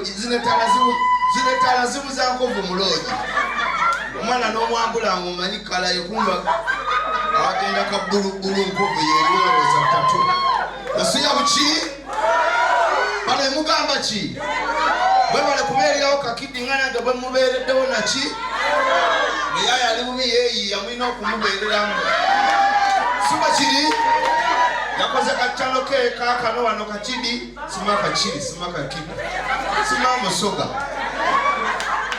muloji zinetala zibuza nkovu muloji omwana n'omwambula ngomanyi kala yekumba agenda kabbulubulu nkovu yeeriweroza ttatu nasuya buki bano emugamba ki bwebale kubeererawo kakidi nga nange bwe mubeereddewo naki eyaya ali bubi yeeyiya mulina okumubeereramu suba kiri yakoze katalo ke kakano wano kakidi sima kakiri sima kakidi sima musoga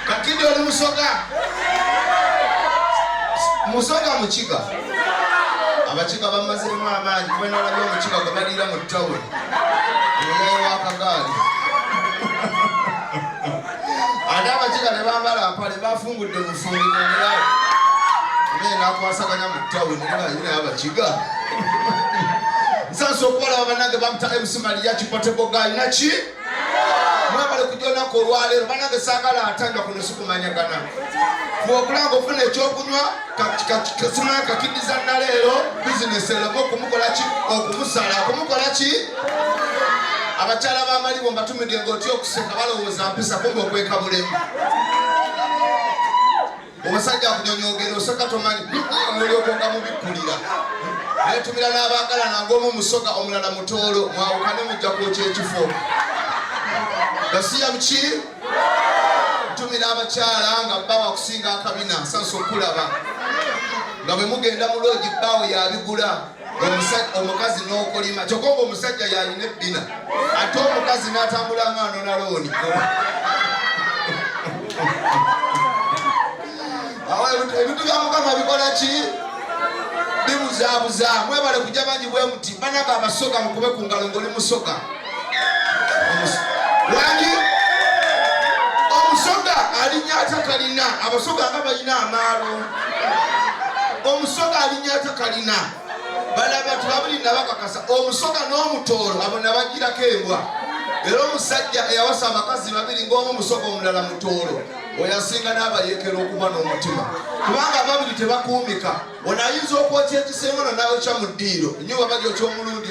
kakidi oli musoga mukiga abakiga bamaziremu amaanyi kubena olabye omukiga gwe baliira mu ttawuni oyayo wakagaali ate abakiga ne bambala mpale bafungudde bufungirirawo naye nakwasaganya mu ttawuni naye abakiga nsanso okubalaba bannange bamuta MC Maria Kipotebo gaalina ki mwebale kujonako olwaleero bannange saagala atanjwa kuno sikumanyagana bwokulanga ofuna ekyokunywa kasimaya kakidiza naleero bizinesi eremu okumukola ki okumusala okumukola ki abakyala b'amalibo mbatumidde ng'otya okuseka balowooza mpisa kumbe okweka bulemu omusajja akunyonyogera oseka tomanyi olyokonga mubikkulira netumira n'abaagala nangeomu musoga omulala mutoolo mwawukane mujja kwokya ekifo gasiya buki ntumira abakyala nga bbawa kusinga akabina sansa okulaba nga bwe mugenda mu loogi bbaawe yabigula omukazi n'okolima kyokka nga omusajja yalina ebbina ate omukazi n'atambula nga anonalooni ebintu bya mukama bikola ki bibuzaabuza mwebale kujja bangi bwe muti banaga abasoga mukube ku ngalo ng'oli musoga wangi omusoga alinya atakalina abasoga nga balina amaalo omusoga alinya atakalina balaba tubabulina bakakasa omusoga n'omutoolo abo nabagirako embwa era omusajja eyawasa abakazi babiri ng'omu musoga omulala mutoolo oyasinga n'abayekera okuba n'omutima kubanga ababiri tebakuumika ono ayinza okwokya ekisengono n'ayokya mu ddiiro ennyumba bagyokya omulundi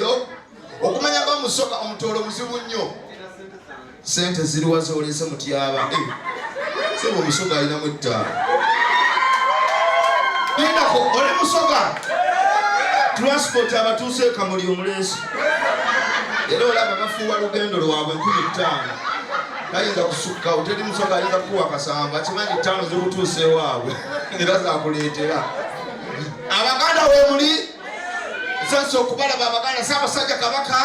okumanya nga omusoga omutoolo muzibu nnyo sente ziriwa zolese mutyaba sebe omusoga alinamu ettaala lindako oli musoga transport abatuuse kamuli omuleesi era olaba bafuuwa lugendo lwabwe 15 tayinza kusukka oteri musoga ayinza kukuwa kasamba kimanyi 5 zikutuusewaabwe era zakuleetera abaganda wemuli sansa okubalaba abaganda Ssaabasajja Kabaka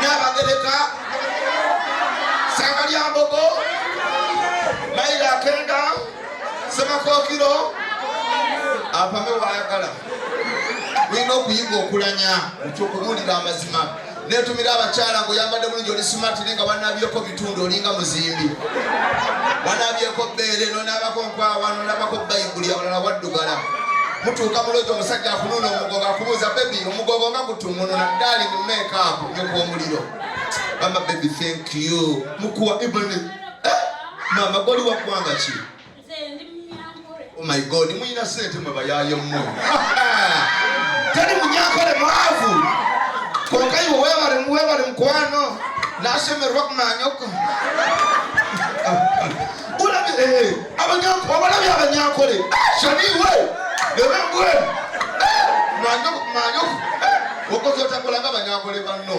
n'Abagereka Sanga Lyambogo Maila Akenda Semakookiro apame waayagala mulina okuyiga okulanya ekyokubuulira amazima netumira abakyala ng'oyambadde bulungi oli smart naye nga banabyeko bitundu olinga muzimbi banabyeko bbeere nonaabako nkwawa nonaabako bayibuli abalala waddugala mutuuka muloji omusajja akununa omugogo akubuuza bebi omugogo nga gutunguno naddali mu makeup nyoka omuliro mama baby thank you mukuwa ibane mama goli wa kuwanga ki oh my god muyina sente mwe bayaye mmwe teri munyankole mwavu konkayiwo webale mukwano nashemerwa kumanyoko obalabye abanyankole shaniwe ebengwe manyoko okoze otakola nga abanyankole banno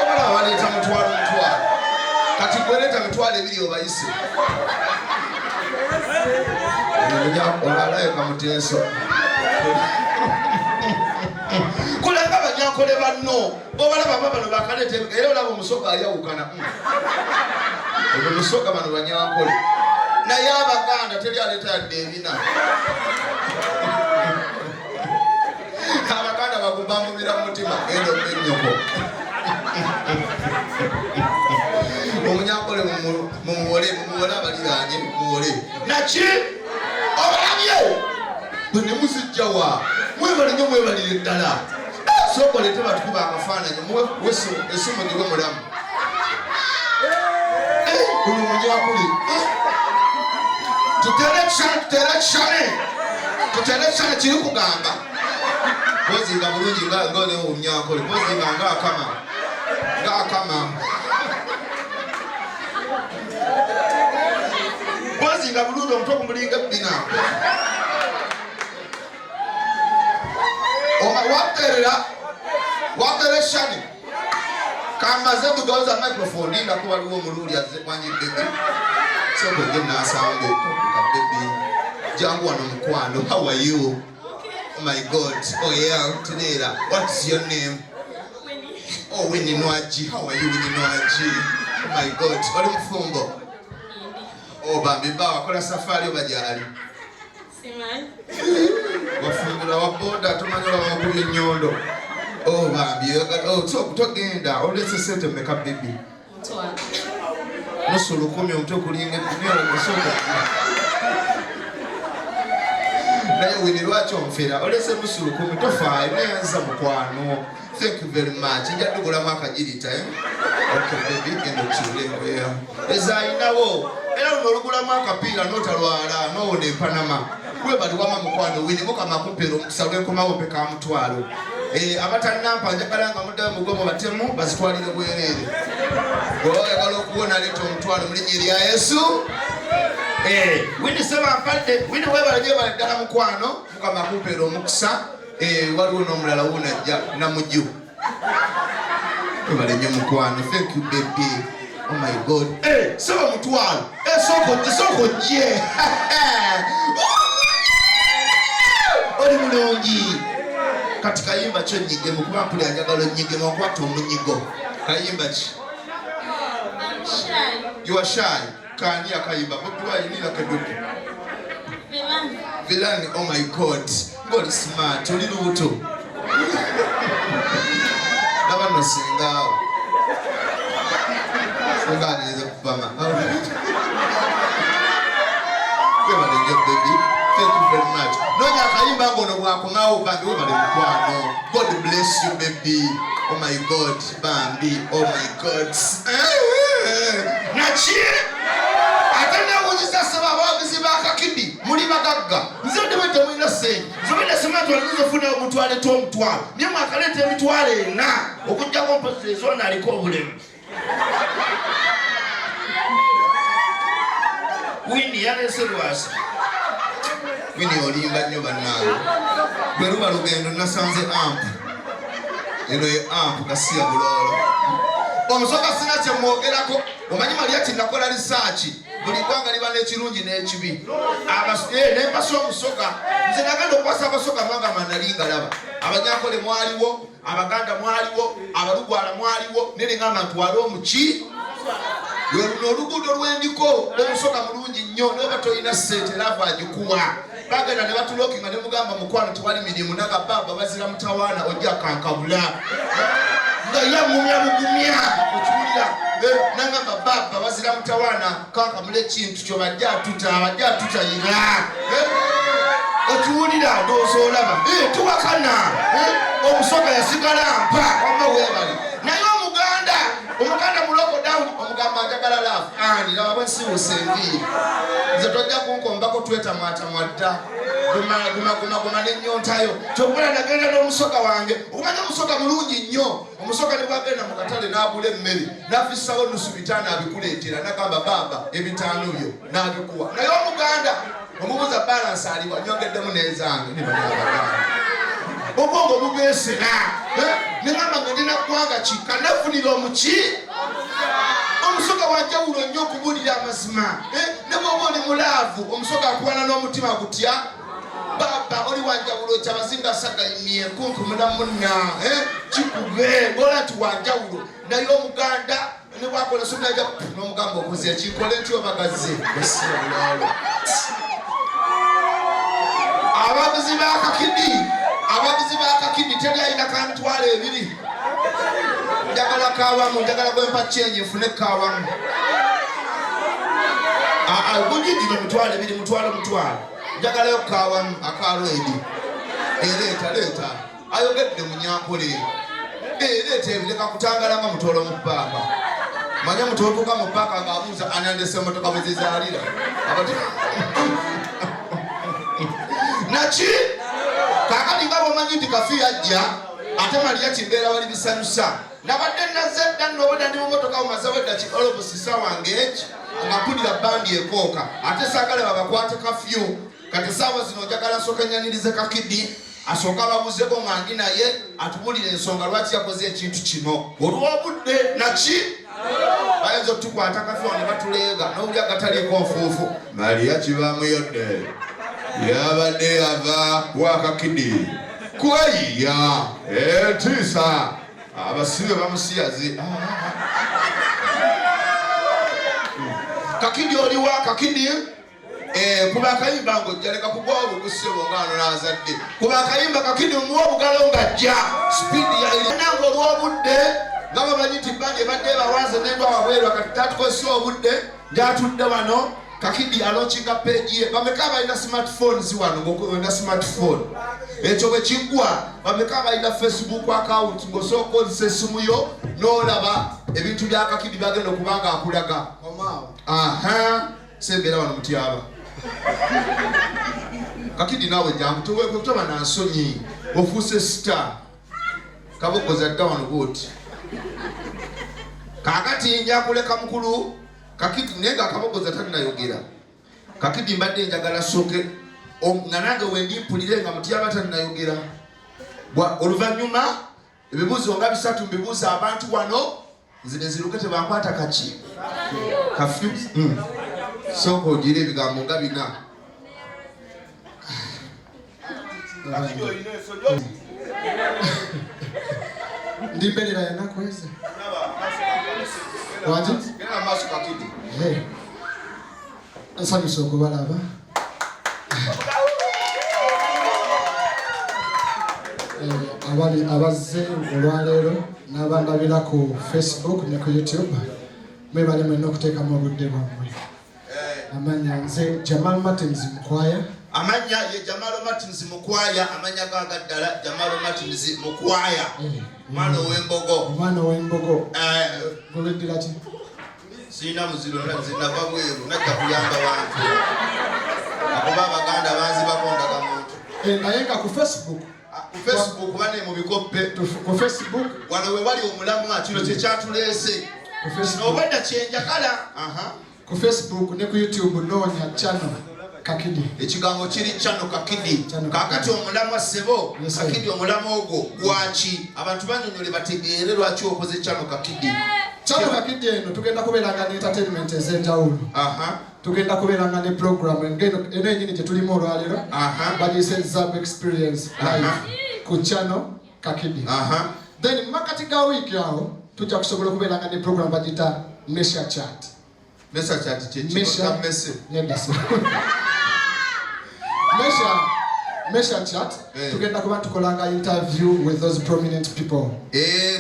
obalaba baleeta mutwalo kati gweleeta mitwalo 2 obayise olalayeka muteeso kulanga abanyankole banno obalaba bano bakaleeta era olaba omusoga ayawukana ebyo musoga bano banyankole naye abaganda teri aleeta yadde ebina abaganda bakumbambumira mu mutima genda omunyoko omunyankole mumuwole abaliranye muwole naki obalabye bwene muzijjawa mwebale nyo mwebalire ddala sokolete batukuba akafaananyi esimu giwe mulamu uno munyankole tutere ekisane kiri kugamba pozinga bulungi ngaonewo omunyankole pozinga ngaakama oluguudo omutwe gumulinga ebbina waterera shani kamaze tugawoza microphone linda kuba liwo omululi azze kwanyidde sokoje nasambe kabebi jangu wano mukwano. How are you? Oh my God. Oh yeah, Tinera. What's your name? Winnie. Oh, Winnie Nwaji. How are you, Winnie Nwaji? Oh my God. Oli mufumbo? Oh, bambi bawa kola safari obajali. Simanyi. Wafumbula wa boda tumanyira wakuli nyondo. Oh, bambi. Oh, togenda. Olese sente meka baby. Mtwala. Nusulu 10 omutwe kulinga ebbina musoka. Naye Winnie lwaki onfera olese nusulu 10 tofaayo neyanza mukwano. Thank you very much. Njadugulamu akajirita Okay baby, genda okyule embeera ezayinawo era luno olugulamu akapiira n'otalwala n'owona empanama kwebali wama mukwano Winnie mukama akupeera omukisa lw'enkomawo mpeka mutwalo. Abatanampa njagala nga muddayo mugomo batemu bazitwalire bwereere. Oyagala okuwona leeta omutwalo mu linnya erya Yesu. Winnie seba mpadde Winnie webalanye bali ddala mukwano mukama akupeera omukisa. Waliwo n'omulala wunajja namujju. Webale nnyo mukwano. Thank you baby. Oh my God. Seba mutwalo. Soko gye. Oli mulungi. Kati kayimba kyo nnyigemu kuba mpuli anjagala onnyigemu okwata omunyigo. Kayimba ki? I'm shy. You are shy. Kani akayimba. Bobi Wine keduki. Vilani. Oh my God. God is smart. Oli lubuto. Nabano singao. Singani nize kufama. Webale nnyo baby. Thank you very much. Nonya akayimba ngono bwakomawo bambi webale mukwano. God bless you baby. Oh my God. Bambi. Oh my God. Nachi? Atenda wujisa saba wabizi bakakidi. Muli bagagga. Nze ndibete mwina senyi. Zobede sematu walizo funa omuntu aleto omutwalo. Nyemu akalete emitwalo ena. Okujja komposi zona aliko obulemu. Winnie yalese lwasi. Winnie olimba nnyo bannange. Bwe luba lugendo nasanze amp. Eno ye amp kasiya bulolo. Omusoka sina kye mwogerako. Omanyi mali ati nakola research. Buli ggwanga liba n'ekirungi n'ekibi. N'empasa omusoka nze nagenda okwasa abasoka mwanga manalinga laba. Abanyankole mwaliwo, Abaganda mwaliwo, Abalugwala mwaliwo, neringamba ntwale omuki. Luno oluguudo lw'endiko omusoka mulungi nnyo noba toyina ssente lava agikuwa. Bagenda ne batulookinga ne mugamba mukwano tewali mirimu naga baba bazira mutawaana ojja kankabula. Nga yamumya bugumya okiwulira nangamba baba bazira mutawaana kankamula ekintu kyo bajja tutayira. Okiwulira ndowooza olaba tuwakana omusoka yasigala mpa wama weebali naye omuganda muloko Daudi omugamba njagala laafu laba bwe nsiwusa enviiri nze tojja kunkombako twetamwatamwa dda guma n'ennyontayo kyokubala nagenda n'omusoka wange okumanya omusoka mulungi nnyo. Omusoka ne bwagenda mu katale n'agula emmere n'afissawo nusu bitaano abikuleetera nagamba baba ebitaano byo n'abikuwa. Naye omuganda omubuuza balansi aliwa nyongeddemu n'ezange ne banyabaganda obwongo bubeesera nengamba nga ndina ggwanga kika nafunira omuki omusoka wanjawulo nnyo okubuulira amazima ne bwoba oli mulaavu omusoka akuwana n'omutima gutya baba oli wanjawulo kyabazinga sagayimye kunkumula munna kikube ngola nti wanjawulo. Naye omuganda ne bwakola sonaja n'omugamba okoze ekikole ntyo bagaze basiyololo abaguzi b'akakidi teri ayina ka mitwalo 2. Njagala kawamu, njagala gwempa kyenyi nfune kawamu. Gujidino mitwalo 2 mutwalo. Njagalayo kawamu akalo edi. Leeta. Ayogedde munyankole. Leeta ebireka kutangala nga mutolo mu ppaaka. Manya mutoloka mu ppaaka ng'abuuza anandese emmotoka bwe zizaalira. Nachi? Kakati nga bw'omanyi nti kafi ajja ate Maria kimbeera wali bisanyusa. Nabadde nazze dda n'obudde ndi mu mmotoka bumaze wedda ki olobusi ssaawa ng'eki ngapulira bandi ekooka ate saagala babakwate kafyu kati saawa zino njagala nsooka nyanirize Kakidi asooka babuzeko ngangi naye atubulire ensonga lwaki yakoze ekintu kino olw'obudde naki bayinza otukwata kafyu ne batuleega n'obuli agataliiko nfuufu Maria kibamuyodde yabadde yava wa Kakidi kweyiya etiisa abasibe bamusiyaze Kakidi oliwa Kakidi kuba akayimba ng'ojjaleka kugwawo bugusebo ng'ano n'azadde kuba akayimba Kakidi omuwa obugalo ng'ajja sipiidi yalinanga olw'obudde nga bamanyi nti bandi ebadde bawaze n'endwa wabwerwa kati tatukozesa obudde gyatudde wano Kakidi alonkinga peegi ye bameka balina smartphones wano ng'olina smartphone ekyo bwe kiggwa bameka balina Facebook account ng'osooka okozesa essimu yo n'olaba ebintu bya Kakidi byagenda okuba nga akulaga sembeera wano mutyaba Kakidi naawe jangu toba na nsonyi ofuuse star kabogoza dda wano bwoti kaakati njakuleka mukulu Kakidi naye nga akabogoza talinayogera Kakidi mbadde njagala soke nga nange wendimpulire nga mutyaba talinayogera oluvannyuma ebibuuzo nga 3 mbibuuza abantu wano nzine ziruke tebankwata kaki kafyu sooka ogira ebigambo nga 4 ndimberera yanakweze waji nsanyusa okubalaba abazze olwaleero n'abandabira ku Facebook ne ku YouTube mwebale mwenna okuteekamu obudde bwammwe amanya nze Jamal Martins Mukwaya amanya ye Jamal Martins Mukwaya amanya gaga ddala Jamal Martins Mukwaya mwana w'embogo gobeddira ki sina muziro nzinava bweru najja kuyamba bantu akuba abaganda banzi bakondaga muntu naye nga ku Facebook bane mu bikoppe ku Facebook wano we wali omulamu kino kyekyatuleese obadda kyenjagala ku Facebook ne ku YouTube noonya channel Kakidi ekigambo kiri channel Kakidi kakati omulamu assebo Kakidi omulamu ogwo gwaki abantu banyonyole bategeere lwaki okoze channel Kakidi Kakidi eno tugenda kubeeranga ne entertainment ez'enjawulo tugenda kubeeranga ne program eno enyini gye tulimu olwaleero bagiyise Zab Experience live ku channel Kakidi then makati ga wiiki awo tujja kusobola okubeeranga ne program bagita Mesha Chat Mesha Chat tugenda kuba tukolanga interview with those prominent people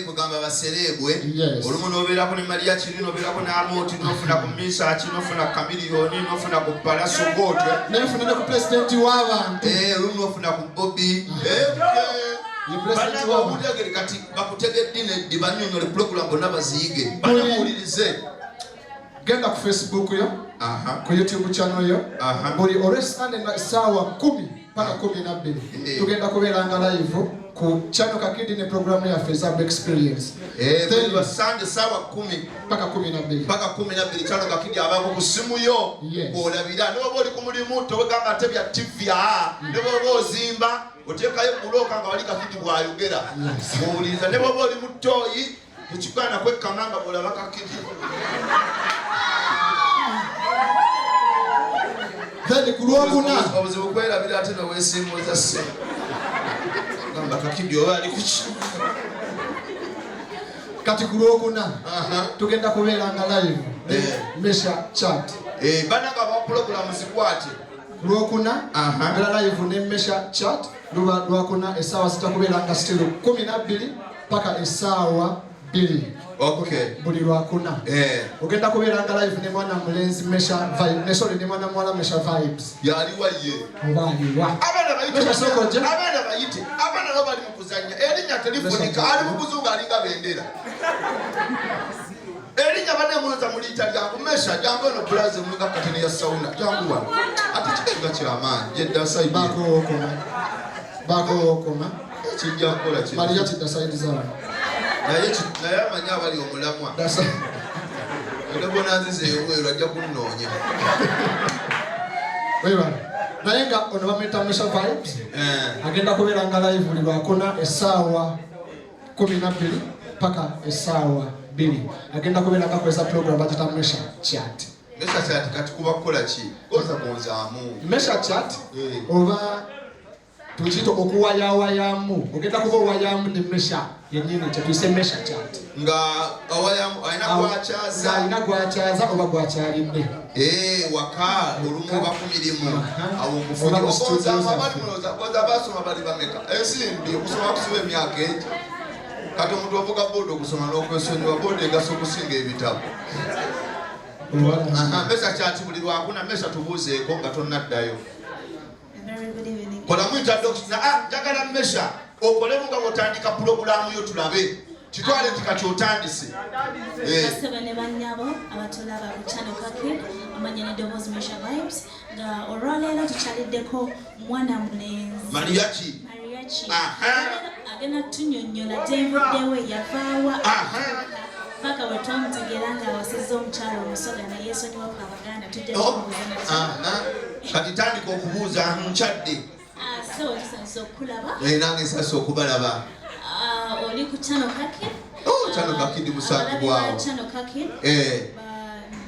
kugamba baserebwe olumu nobeerako ne Maria Kirino nobeerako ne Amoti nofuna ku Misha Kirino nofuna ku Kamiliyoni nofuna ku Palaso Gotwe nefuna ku president w'abantu olumu nofuna ku Bobby banaba obutegere kati bakutegedde neddi banyonyole program bonna baziyige banamuwulirize genda ku Facebook yo ku YouTube channel yo buli olwesande essaawa 10 mpaka 12 tugenda kubeeranga live ku channel Kakidi ne programu yaffe Zab Experience Sunday essaawa 10 mpaka 12 channel Kakidi abako ku simu yo olabira noba oli ku mulimu tobagamba ate bya TV noba ozimba oteekayo buloka nga wali Kakidi bw'ayogera owuliriza ne bwoba oli mu ttooyi tekigwana kwekkamanga bw'olaba Kakidi then ku Lwokuna obuzibu kwerabira ate noweesimbuza sse gamba Kakidi oba ali kuki kati ku Lwokuna tugenda kubeeranga live Mesha Chat banaga ba program zikwate Lwokuna beera live ne Mesha Chat Lwokuna essaawa zitakubeeranga still 12 mpaka essaawa 2 buli Lwokuna ogenda kubeeranga live ne mwana mulenzi Mesha Vibe ne mwana muwala Mesha Vibes yaliwa ye obaliwa abaana bayite abaana nabo bali mu kuzannya erinnya telefonika ali mu kuzunga alinga bendera erinnya banemuloza muliyita lyangu Mesha jangu eno bulaze mulinga katene ya sauna jangu wano ate kikiga kyamaanyi jedda saidi bakokoma kijja nkola ki Maria kidda saidi zaabwe naye amanya abali omulamwa ndabona nzize wewe ajja kunnoonya wewe naye nga ono bamuyita Mesha Vibes agenda kubeera nga live buli lwakuna essaawa 12 paka essaawa 2 agenda kubeera nga kweza program bagita Mesha Chat. Mesha Chat kati kuba kukola ki oza kunzaamu Mesha Chat oba tukiyita okuwayawayamu ogenda kuba owayamu ne Mesha yennyini kyetuyise Mesha Chat nga awayamu alina gwakyaza oba gwakyalidde waka olumu oba ku mirimu awo okoza basoma bali bameka ensimbi okusoma kusiba emyaka egi kati omuntu avuga booda okusoma n'okwesonyiwa booda egasa okusinga ebitabo. Mesha Chat buli lwakuna Mesha tubuuzeeko nga tonnaddayo kola mwintroduction njagala Mesha okolemu nga bw'otandika pulogulaamu yo tulabe kitwale nti kati otandise. Basaba ne bannyabo abatulaba ku Channel Kakid amanya n'eddoboozi Mesha Vibes nga olwaleero tukyaliddeko mwana mulenzi Mariachi agenda tunyonnyola gy'envuddewo yavaawa paka we twamutegeera nga awasizza omukyalo omusoga naye yeesonyiwa ku Abaganda tujja kubuuza kati tandika okubuuza nkyadde so tusanise okukulaba nange nsasa okubalaba oli ku Channel Kakid Channel Kakid musanvu gwawo Channel Kakid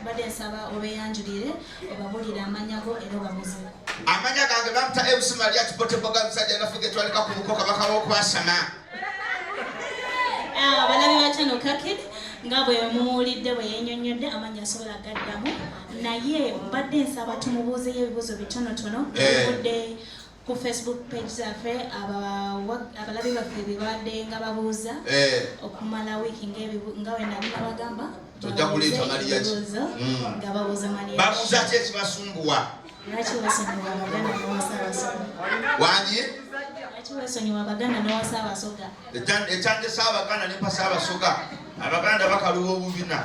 badde nsaba obeeyanjulire obabulire amannya go era obamuzimu. Amanya gange bamuta MC Maria Kipoteboga musajja nafuge twalika ku buko kabaka w'okwasama abalabi ba Channel Kakid nga bwe muwulidde bwe yennyonnyodde amanya asobola gaddamu naye mbadde nsaba tumubuuzeyo ebibuuzo bitonotono budde ku Facebook page zaffe abalabi baffe bibadde nga babuuza okumala wiiki nga we nali nabagamba tojja kuleeta Mariachi nga babuuza Mariachi babuuza ki ekibasumbuwa lwaki wasonyiwa Abaganda n'owasaabasoga wangi lwaki wasonyiwa Abaganda n'owasaabasoga ekyandesa Abaganda ne Mpasaabasoga Abaganda bakaluwa obubina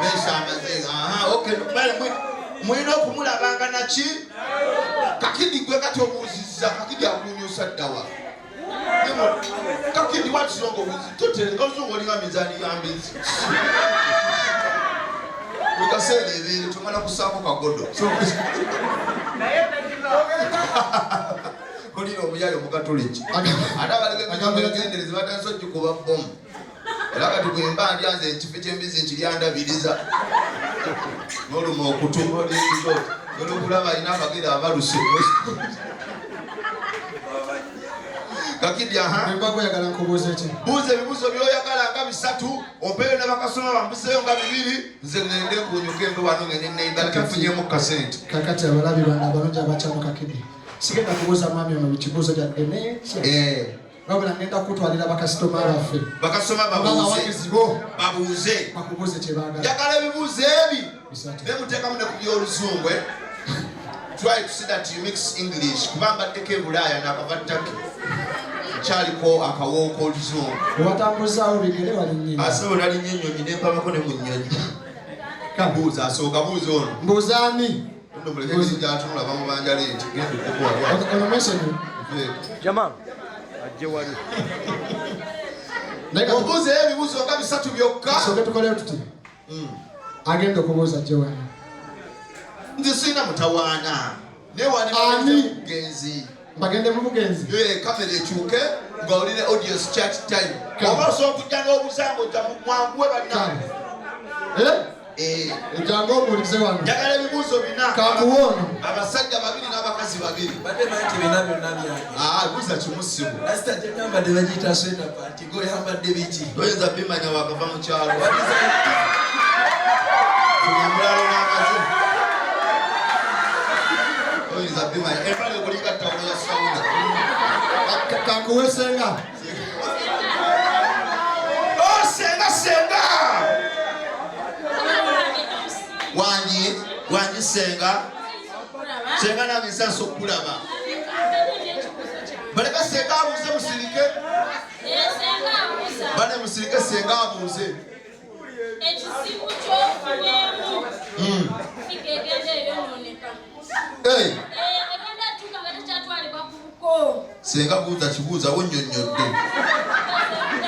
Mesha amaze mwina okumulabanga naki Kakidi gwe kati obuuzizza Kakidi akunyusa ddawa Kakidi what's wrong with tote ozungu olinga mizani yambizi wekaseera ebeere tumala kusaako kagodo kolina omuyali omukatoliki ate abalege batanse okikuba bomu era kati bwemba ndyanze ekifo ky'embizi nkiryandabiriza n'oluma okutu olwokulaba alina abagere abaluse Kakidi oyagala nkubuuza ki buuza ebibuuzo by'oyagala nga 3 ompeeyo ne bakasoma bambuseeyo nga 2 nze ngende nkunyuka embe wano ngende neigala kefunyemu kasente kakati abalabi bano abalungi aba Channel Kakid sigenda kubuuza mwami ono bikibuuzo gyadde naye wabula ngenda kutwalira bakasitoma baffe bakasoma babuuze bakubuuze kye baagala njagala ebibuuzo ebi ne muteekamu ne ku by'oluzungu try to see that you mix English kubanga ddeko ebulaaya n'akava Turkey kyaliko akawooko oluzungu owatambuzaawo bigere wali nnyina asaba nali nnyo ennyonyi ne mpabako ne mu nnyonyi buuza asooka buuza ono mbuuzaani mulekezi gyatunula bamubanja leeti genda onomeseni Jamal ajje wali obuuza ebibuuzo nga 3 byokka soke tukoleyo tuti agenda okubuuza jje wali nze sirina mutawaana newani mugenzi bagende mu bugenzi kamera ekyuke nga oline audience chat time oba osobola okujja n'obusango ojja mwanguwe balina ejjangu obuulize wano njagala ebibuuzo 4 kakuwoono abasajja 2 n'abakazi 2 badde manti bina byonna byange buuza kimusibu lasita gye nambadde bagiyita sweta paati goyambadde biki toyinza bimanya wakava mu kyalo mulalo n'amaze toyinza bimanya empale kulinga ttawulo ya sawuna kankuwesenga senga wangi senga nange nsansa okulaba baleka senga abuuze musirike bane musirike senga abuuze ekizibu kyofunyeemu kigegende ebyononeka egenda tuka nga tekyatwalibwa ku buko senga buuza kibuuza wonnyonnyodde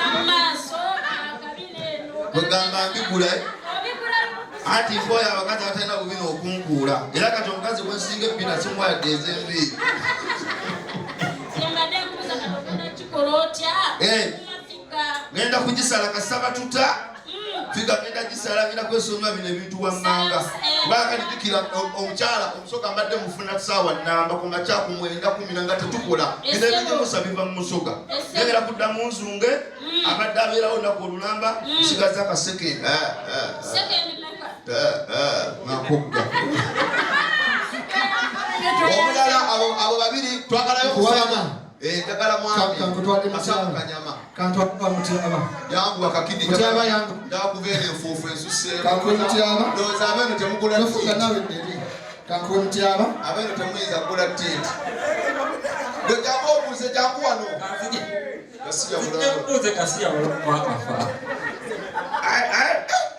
amaaso Wegamba mbigula. Ati mboya wakati ataenda kubino okunkula. Era kati omukazi wensinge bina simwa yadeze mbi. Yambade kuza katokana chikorotya. Ngenda kujisala kasaba tuta. Fika ngenda jisala ngenda kwesoma bino ebintu wammanga. Baka ndikira omukyala omusoka mbadde mufuna sawa namba ku macha ku mwenda 10 tukola. Ngenda ebintu musabiva mu musoga. Ngenda kudda mu nzunge abadde abeerawo nako olulamba sigaza ka second. Second nakubga. Omulala abo babiri twagalayo kuwalana. Takala mwami. Kankutwali mutaba. Kantwapa mutaba. Yangu akakidi mutaba yangu. Ndakuvene enfufu ensuse. Kankwe mutaba. Ndoza abeno temukula tti. Nofuka nawe ndeli. Kankwe mutaba. Abeno temwiza kula tti. Gwe jambo obuze jambo wano. Kasiya bulalo. Kuze kasiya wakafa.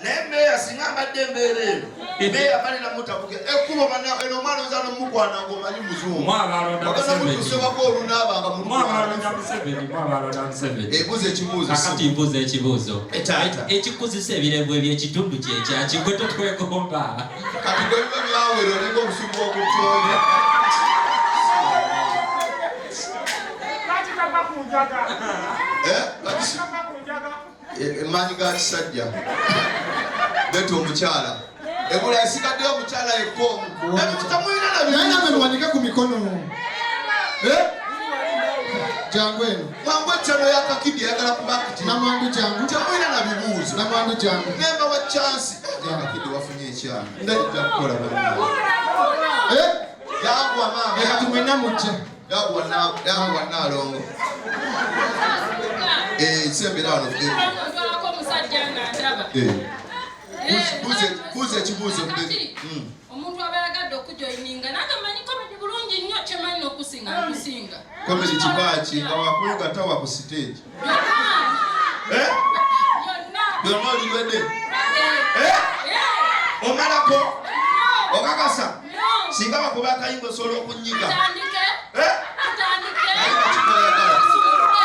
Nembe asingamba dembere. Be abali na mutabuke. Ekubo bana eno mwana uzano mukwana ngoma ni muzungu. Mwana alonda Museveni. Kuseba ko lunaba nga mu. Mwana alonda Museveni. Ebuze ekibuzo. Kakati mbuze ekibuzo. Ekikuzisa ebirego eby'ekitundu kyekya gwe totwegomba. Kati gwe byawero ningo obusubu okutonya. Emanyi ga kisajja. Beto omukyala. Ebula esigadde omukyala ekkomu. Emutamwina na bibyo. Naye mwanike ku mikono. Jangu eno. Wangu chano ya kakidi yagala kubakiti. Namwandu jangu. Tamwina na bibuuzo. Namwandu jangu. Nemba wa chance. Ya kakidi wafunye ekyana. Ndajja kukola bano. Yangu wa mama. Ekatumwena muche. Yangu wa nalongo. Sembera wano. Buze ekibuuzo. Omuntu abalagadde okujoyininga n'agamanyi komedi bulungi nnyo kyemanyi okusinga. Komedi kibaki nga wakuliga tawa ku stage. Byonna oliwedde? Omalako? Okakasa? Singa bakuba akayimba osobola okunyiga.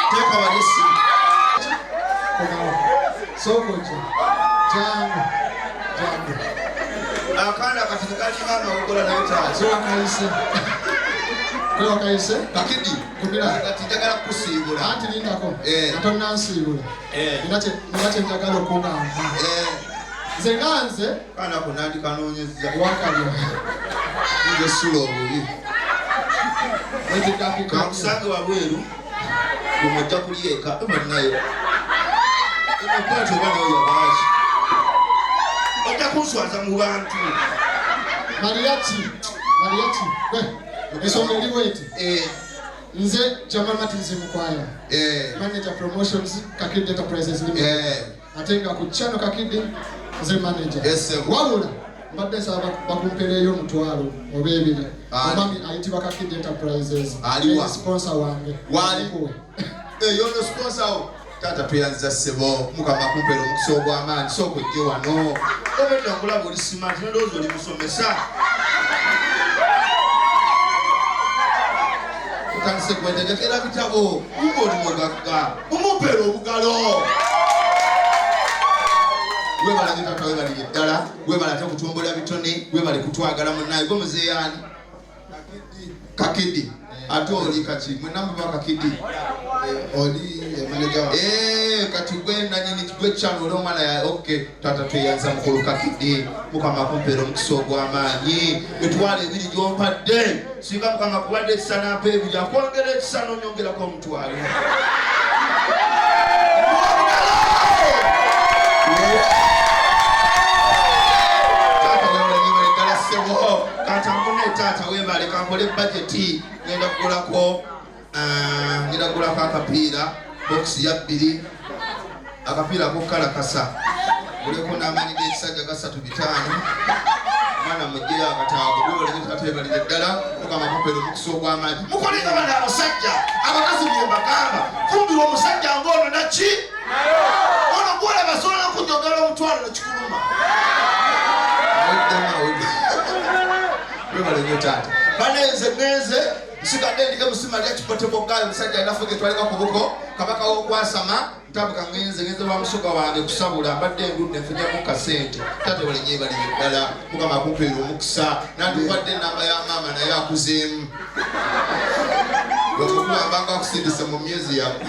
Teeka bagesi. Sokoje. Jangu. Akanda katikati mama ukola na utazi. Kwa kaise. Kakidi. Kubira. Atijagala kusibula. Anti lindako. Atonna nsibula. Ninache njagala okugamba. Zenganze. Kana kunandi kanonyeza. Wakali. Nje sulo obubi. Eti kapika. Kamusange wabweru. Kumojja kulieka. Nayo. Empato bano yabashi. Otakuswaza mu bantu. Mariachi. Esonga liweti. Nze Jamal Martins Mukwaya. Manager promotions Kakidi Enterprises Limited. Atenga ku channel Kakidi nze manager. Yes sir. Wabula mbadde saba bakumpereyo mutwalo obebiri. Omami ayitibwa Kakidi Enterprises. Aliwa sponsor wange. Wali. Yono sponsor tata tuyanza sebo mukama kumpero mukisogo amani soko je wano. Obedda kulaba oli smart ndozo oli musomesa. Kanse kwentegekera bitabo umuli mugagga umupero obugalo. Gwe bali tata we bali ddala gwe bali kutumbula bitone gwe bali kutwagala munnaye gwe muzeyani Kakidi atoli kati mwenamba ba Kakidi oli manager kati gwe nanyini gwe channel omala ya okay tata tuyanza mukulu Kakidi mukama kumpero mukisogo amanyi etwale ebiri gyompadde singa mukama kubadde sana pe ebiri akwongera ekisano nyongera ko mutwale. Tata wembale kankole budget ngenda kukolako akapiira box ya 2 akapiira ko kala kasa uleko n'amanyi g'ekisajja ga 3-5 mwana mujje akataago gwe tataebali ddala mukama kupero mukisogo amaji mukolinga bana abasajja abakazi byembagamba fumbirwa omusajja ng'ono naki ono gwole basobola kunjogera omutwalo nekikuluma webale nyo tata baneze sigadde ndike musima lya kipote boggayo musajja anafuge twaleka ku buko kabaka w'okwasama ntabuka ngenze wa musoga wange kusabula mbadde ndudde nfunyamu kasente tate balinye bali ddala mukama akumpeera omukisa nandikwadde enamba ya maama naye akuzeemu wekugambanga akusindise mu myezi yamu